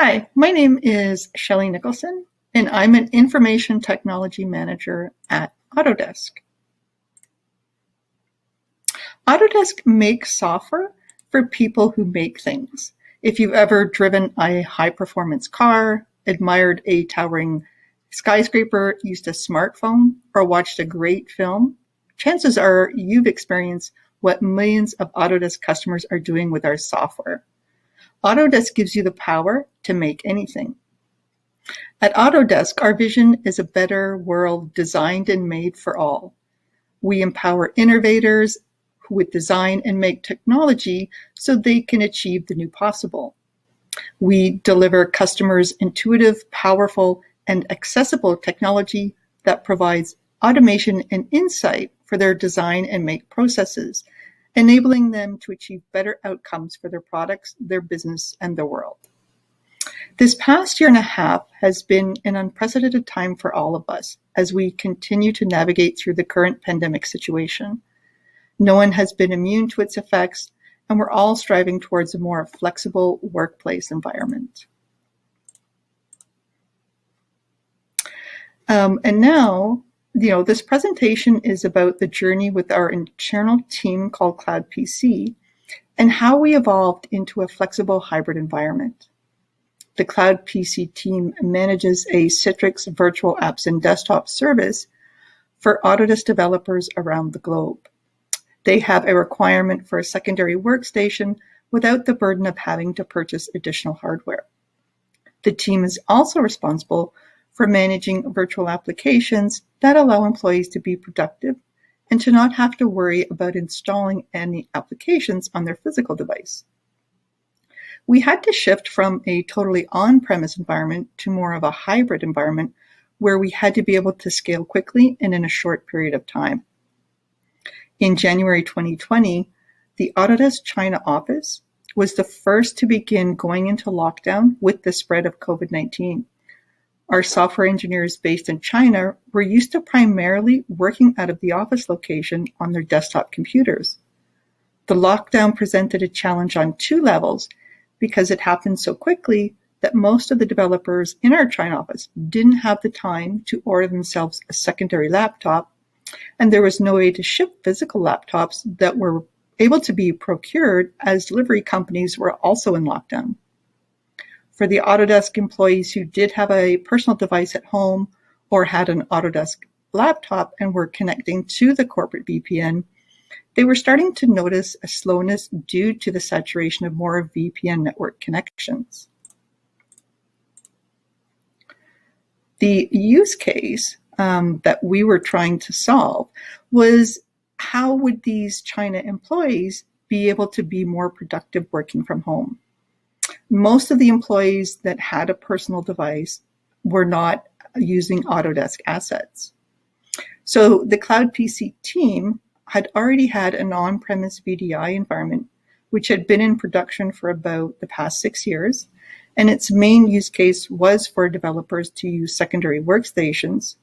Hi, my name is Shelley Nicholson, and I'm an Information Technology Manager at Autodesk. Autodesk makes software for people who make things. If you've ever driven a high-performance car, admired a towering skyscraper, used a smartphone, or watched a great film, chances are you've experienced what millions of Autodesk customers are doing with our software. Autodesk gives you the power to make anything. At Autodesk, our vision is a better world designed and made for all. We empower innovators with design and make technology so they can achieve the new possible. We deliver customers intuitive, powerful, and accessible technology that provides automation and insight for their design and make processes, enabling them to achieve better outcomes for their products, their business, and the world. This past year and a half has been an unprecedented time for all of us as we continue to navigate through the current pandemic situation. No one has been immune to its effects, and we're all striving towards a more flexible workplace environment. And now, this presentation is about the journey with our internal team called Cloud PC and how we evolved into a flexible hybrid environment. The Cloud PC team manages a Citrix virtual apps and desktop service for Autodesk developers around the globe. They have a requirement for a secondary workstation without the burden of having to purchase additional hardware. The team is also responsible for managing virtual applications that allow employees to be productive and to not have to worry about installing any applications on their physical device. We had to shift from a totally on-premise environment to more of a hybrid environment where we had to be able to scale quickly and in a short period of time. In January 2020, the Autodesk China office was the first to begin going into lockdown with the spread of COVID-19. Our software engineers based in China were used to primarily working out of the office location on their desktop computers. The lockdown presented a challenge on two levels because it happened so quickly that most of the developers in our China office didn't have the time to order themselves a secondary laptop, and there was no way to ship physical laptops that were able to be procured as delivery companies were also in lockdown. For the Autodesk employees who did have a personal device at home or had an Autodesk laptop and were connecting to the corporate VPN, they were starting to notice a slowness due to the saturation of more VPN network connections. The use case that we were trying to solve was how would these China employees be able to be more productive working from home? Most of the employees that had a personal device were not using Autodesk assets. So the Cloud PC team had already had an on-premise VDI environment, which had been in production for about the past 6 years, and its main use case was for developers to use secondary workstations,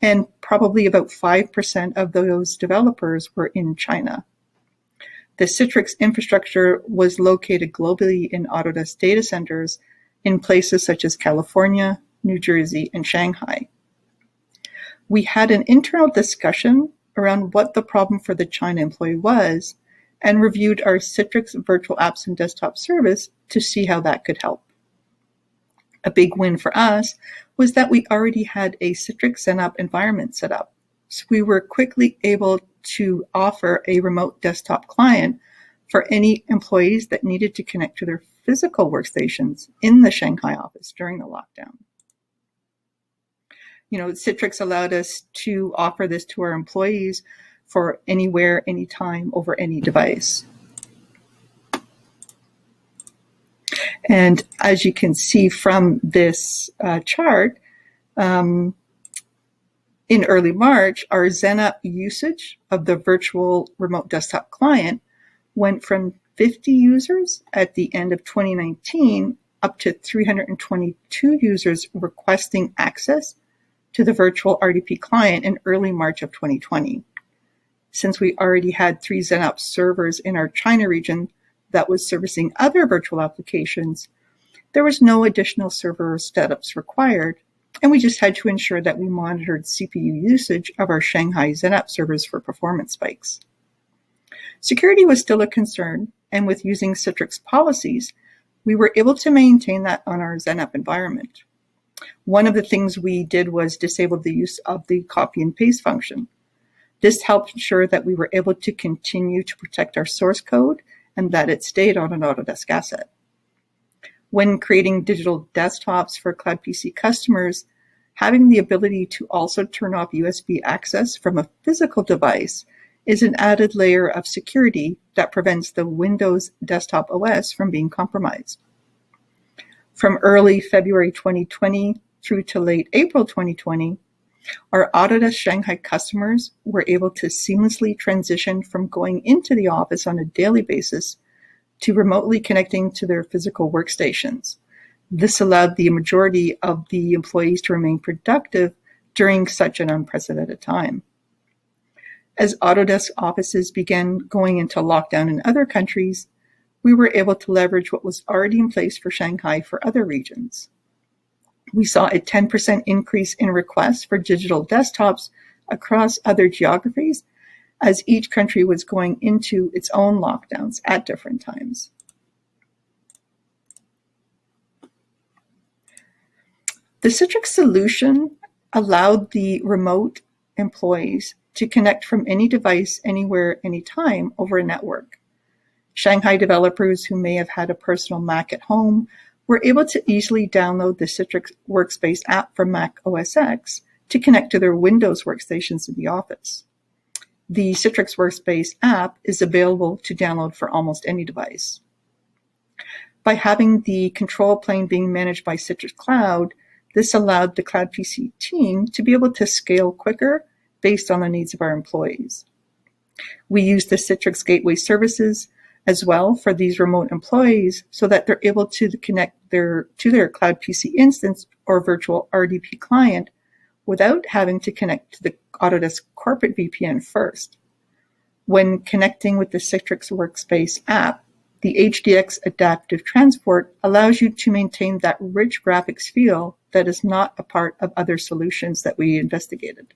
and probably about 5% of those developers were in China. The Citrix infrastructure was located globally in Autodesk data centers in places such as California, New Jersey, and Shanghai. We had an internal discussion around what the problem for the China employee was and reviewed our Citrix virtual apps and desktop service to see how that could help. A big win for us was that we already had a Citrix XenUp environment set up, so we were quickly able to offer a remote desktop client for any employees that needed to connect to their physical workstations in the Shanghai office during the lockdown. Citrix allowed us to offer this to our employees for anywhere, anytime, over any device. And as you can see from this chart, in early March, our XenUp usage of the virtual remote desktop client went from 50 users at the end of 2019 up to 322 users requesting access to the virtual RDP client in early March of 2020. Since we already had 3 XenUp servers in our China region that was servicing other virtual applications, there was no additional server setups required, and we just had to ensure that we monitored CPU usage of our Shanghai XenApp servers for performance spikes. Security was still a concern, and with using Citrix policies, we were able to maintain that on our XenApp environment. One of the things we did was disable the use of the copy and paste function. This helped ensure that we were able to continue to protect our source code and that it stayed on an Autodesk asset. When creating digital desktops for Cloud PC customers, having the ability to also turn off USB access from a physical device is an added layer of security that prevents the Windows desktop OS from being compromised. From early February 2020 through to late April 2020, our Autodesk Shanghai customers were able to seamlessly transition from going into the office on a daily basis to remotely connecting to their physical workstations. This allowed the majority of the employees to remain productive during such an unprecedented time. As Autodesk offices began going into lockdown in other countries, we were able to leverage what was already in place for Shanghai for other regions. We saw a 10% increase in requests for digital desktops across other geographies as each country was going into its own lockdowns at different times. The Citrix solution allowed the remote employees to connect from any device, anywhere, anytime over a network. Shanghai developers who may have had a personal Mac at home were able to easily download the Citrix Workspace app from Mac OS X to connect to their Windows workstations in the office. The Citrix Workspace app is available to download for almost any device. By having the control plane being managed by Citrix Cloud, this allowed the Cloud PC team to be able to scale quicker based on the needs of our employees. We use the Citrix Gateway services as well for these remote employees so that they're able to connect to their Cloud PC instance or virtual RDP client without having to connect to the Autodesk corporate VPN first. When connecting with the Citrix Workspace app, the HDX adaptive transport allows you to maintain that rich graphics feel that is not a part of other solutions that we investigated.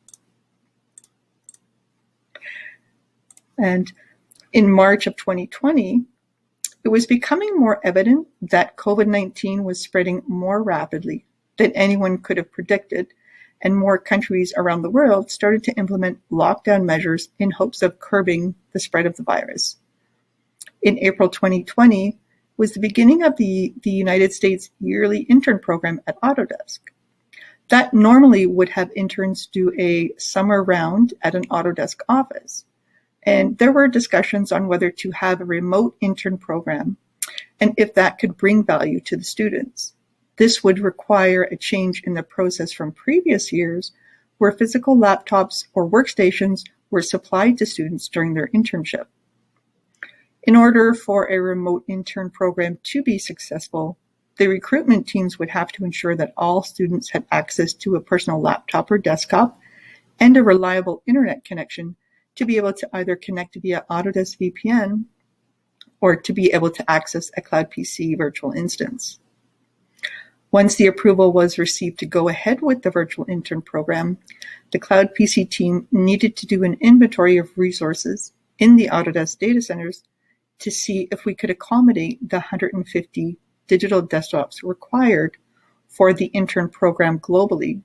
And in March of 2020, it was becoming more evident that COVID-19 was spreading more rapidly than anyone could have predicted, and more countries around the world started to implement lockdown measures in hopes of curbing the spread of the virus. In April 2020 was the beginning of the United States yearly intern program at Autodesk. That normally would have interns do a summer round at an Autodesk office. And there were discussions on whether to have a remote intern program and if that could bring value to the students. This would require a change in the process from previous years where physical laptops or workstations were supplied to students during their internship. In order for a remote intern program to be successful, the recruitment teams would have to ensure that all students had access to a personal laptop or desktop and a reliable internet connection to be able to either connect via Autodesk VPN or to be able to access a Cloud PC virtual instance. Once the approval was received to go ahead with the virtual intern program, the Cloud PC team needed to do an inventory of resources in the Autodesk data centers to see if we could accommodate the 150 digital desktops required for the intern program globally.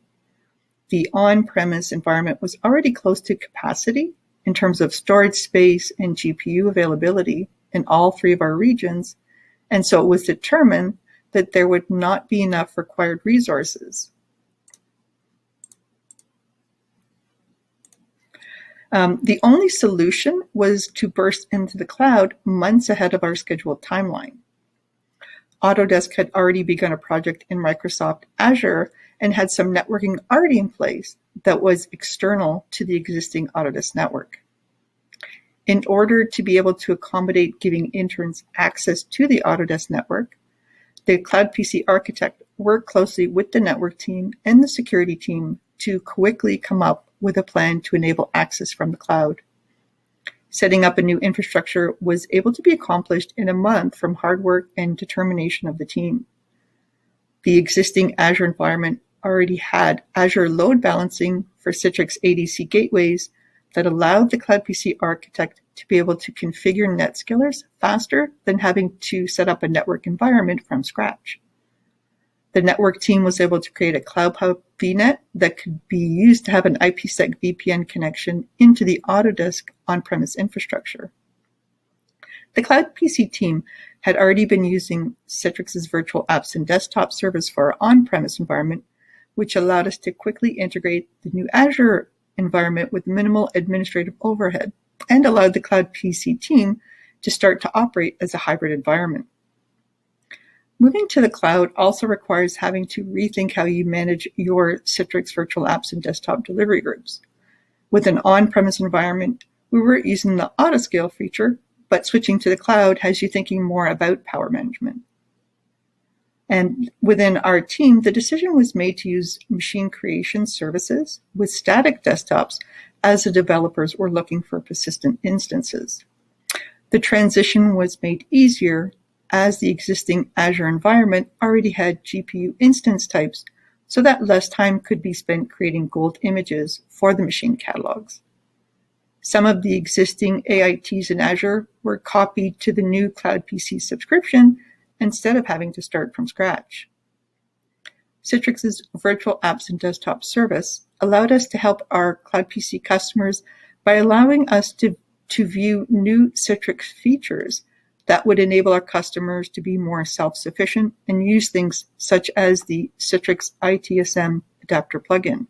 The on-premise environment was already close to capacity in terms of storage space and GPU availability in all three of our regions, and so it was determined that there would not be enough required resources. The only solution was to burst into the cloud months ahead of our scheduled timeline. Autodesk had already begun a project in Microsoft Azure and had some networking already in place that was external to the existing Autodesk network. In order to be able to accommodate giving interns access to the Autodesk network, the Cloud PC architect worked closely with the network team and the security team to quickly come up with a plan to enable access from the cloud. Setting up a new infrastructure was able to be accomplished in a month from hard work and determination of the team. The existing Azure environment already had Azure load balancing for Citrix ADC gateways that allowed the Cloud PC architect to be able to configure NetScalers faster than having to set up a network environment from scratch. The network team was able to create a Cloud Hub VNet that could be used to have an IPsec VPN connection into the Autodesk on-premise infrastructure. The Cloud PC team had already been using Citrix's virtual apps and desktop service for our on-premise environment, which allowed us to quickly integrate the new Azure environment with minimal administrative overhead and allowed the Cloud PC team to start to operate as a hybrid environment. Moving to the cloud also requires having to rethink how you manage your Citrix virtual apps and desktop delivery groups. With an on-premise environment, we were using the autoscale feature, but switching to the cloud has you thinking more about power management. And within our team, the decision was made to use machine creation services with static desktops as the developers were looking for persistent instances. The transition was made easier as the existing Azure environment already had GPU instance types, so that less time could be spent creating gold images for the machine catalogs. Some of the existing AITs in Azure were copied to the new Cloud PC subscription instead of having to start from scratch. Citrix's virtual apps and desktop service allowed us to help our Cloud PC customers by allowing us to view new Citrix features that would enable our customers to be more self-sufficient and use things such as the Citrix ITSM adapter plugin.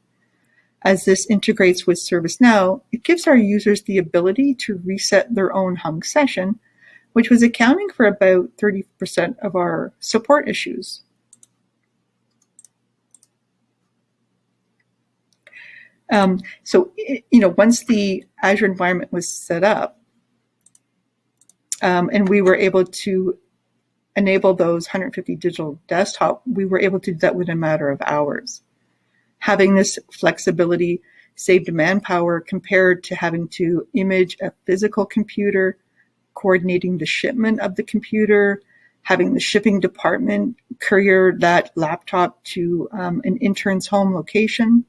As this integrates with ServiceNow, it gives our users the ability to reset their own hung session, which was accounting for about 30% of our support issues. Once the Azure environment was set up, and we were able to enable those 150 digital desktop, we were able to do that within a matter of hours. Having this flexibility saved manpower compared to having to image a physical computer, coordinating the shipment of the computer, having the shipping department courier that laptop to an intern's home location.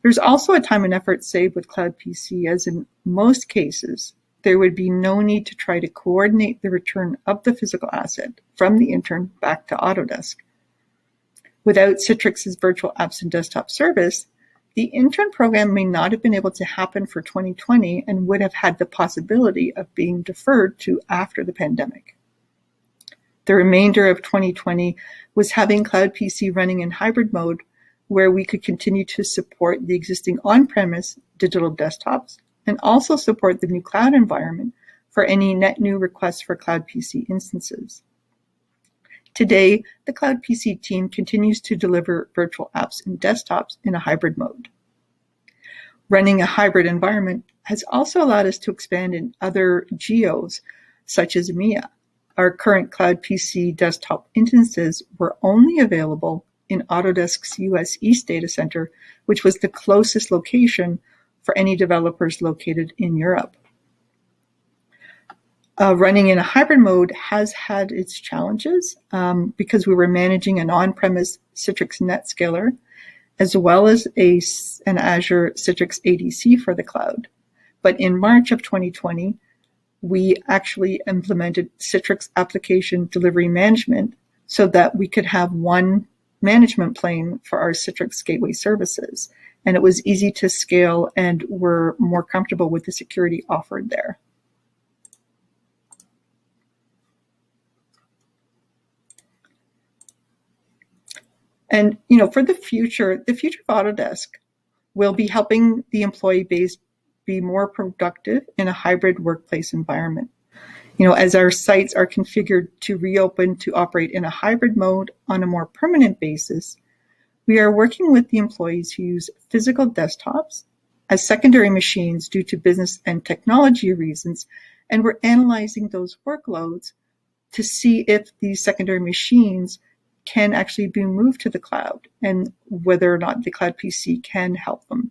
There's also a time and effort saved with Cloud PC, as in most cases, there would be no need to try to coordinate the return of the physical asset from the intern back to Autodesk. Without Citrix's virtual apps and desktop service, the intern program may not have been able to happen for 2020 and would have had the possibility of being deferred to after the pandemic. The remainder of 2020 was having Cloud PC running in hybrid mode, where we could continue to support the existing on-premise digital desktops and also support the new cloud environment for any net new requests for Cloud PC instances. Today, the Cloud PC team continues to deliver virtual apps and desktops in a hybrid mode. Running a hybrid environment has also allowed us to expand in other geos, such as EMEA. Our current Cloud PC desktop instances were only available in Autodesk's US East data center, which was the closest location for any developers located in Europe. Running in a hybrid mode has had its challenges because we were managing an on-premise Citrix NetScaler as well as an Azure Citrix ADC for the cloud. But in March of 2020, we actually implemented Citrix Application Delivery Management so that we could have one management plane for our Citrix Gateway services. And it was easy to scale, and we're more comfortable with the security offered there. And for the future of Autodesk will be helping the employee base be more productive in a hybrid workplace environment. As our sites are configured to reopen to operate in a hybrid mode on a more permanent basis, we are working with the employees who use physical desktops as secondary machines due to business and technology reasons, and we're analyzing those workloads to see if these secondary machines can actually be moved to the cloud and whether or not the Cloud PC can help them.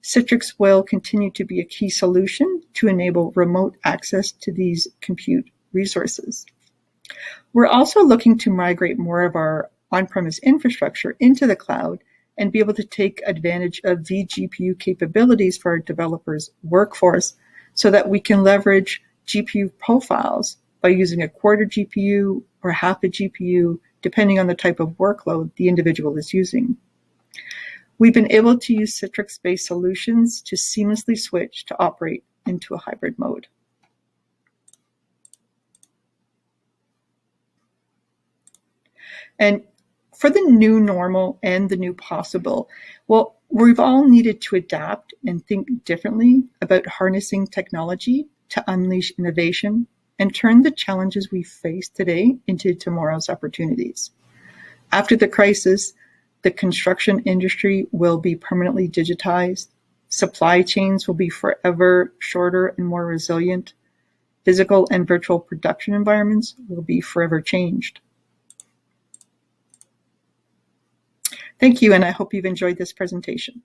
Citrix will continue to be a key solution to enable remote access to these compute resources. We're also looking to migrate more of our on-premise infrastructure into the cloud and be able to take advantage of vGPU capabilities for our developers' workforce so that we can leverage GPU profiles by using a quarter GPU or half a GPU, depending on the type of workload the individual is using. We've been able to use Citrix-based solutions to seamlessly switch to operate into a hybrid mode. And for the new normal and the new possible, well, we've all needed to adapt and think differently about harnessing technology to unleash innovation and turn the challenges we face today into tomorrow's opportunities. After the crisis, the construction industry will be permanently digitized. Supply chains will be forever shorter and more resilient. Physical and virtual production environments will be forever changed. Thank you, and I hope you've enjoyed this presentation.